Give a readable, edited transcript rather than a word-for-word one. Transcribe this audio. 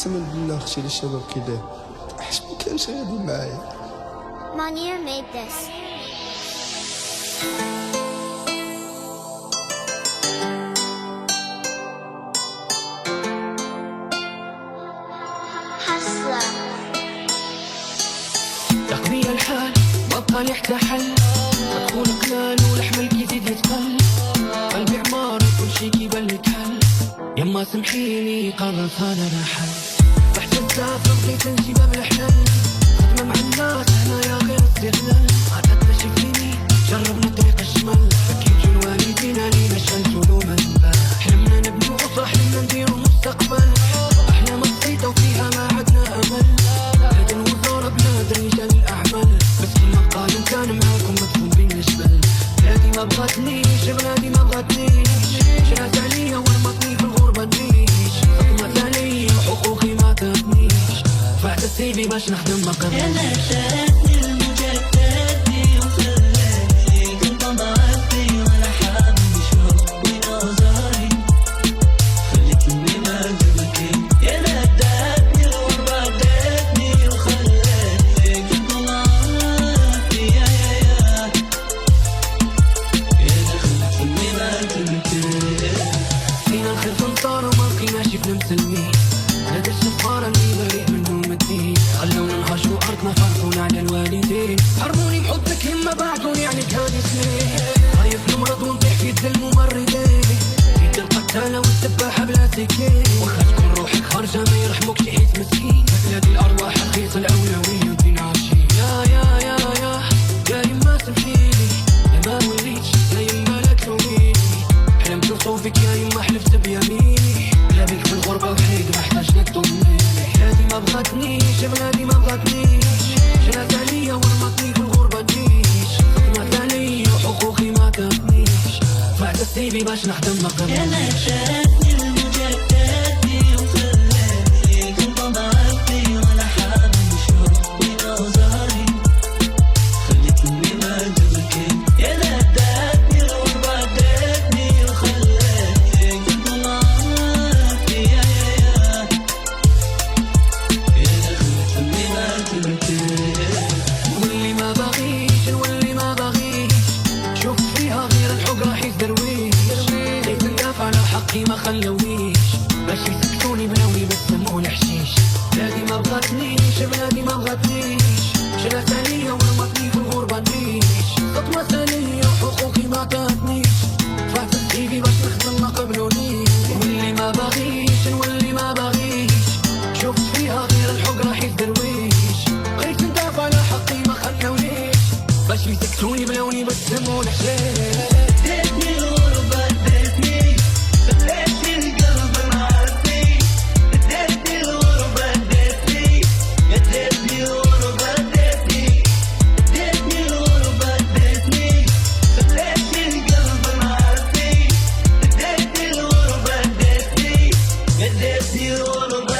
قسما بالله اختي للشباب كي حيت ما كانش غادي معايا. Monier made this. Hustler. تقضي الحال بطل يحتحل تكون قلال والحمل كيزيد يتقل قلبي عمار كل شي كيبان لك حل يما سمحيلي قررت انا رحل رحت نسافر بغيت نمشي باب الحلال خدمة مع الناس هنايا غير استغلال عاد تشوفيني جربنا طريق الشمال حكيت لوالدينا لينا شلتو من حلمنا نبني أسرة حلمنا نديرو مستقبل أحلام بسيطة وفيها ما عدنا أمل هاد الوزارة بلاد رجال الأعمال بس كل ما قالوا كان معاكم مدفون بين الجبل بلادي ما بغاتنيش بلادي ما بغاتنيش شرات عليا ورمتني في الغربة نعيش صدمت عليا وحقوقي ما تبنيش رفعت السيفي باش نخدم ما قبلنيش هذا السفارة اللي بريء منهم الدين خلونا نهجروا أرضنا فرضونا على الوالدين حرموني بحبك لما بعدوني عليك هذه سنين خايف نمرض ونطيح في الدل ممرضين جيت القتالة والسباحة بلا سكين واخا تكون روحك خارجة ما يرحموكش حيت مسكين بلادي الأرواح رخيصة الأولوية ودين عايشين يا يما سمحيلي يا ما وليتش يا يما لا تلوميني حلمت نصوفك يا يما حلفت بيميني بلا بيك في الغربة وحيد محتاج لك تضميني بلادي ما بغاتنيش بلادي ما بغاتنيش شرات عليا ورمتني في الغربة نعيش صدمت عليا وحقوقي ما تبنيش رفعت السيفي باش نخدم ما قبلنيش ما خلويش ماشي كونوا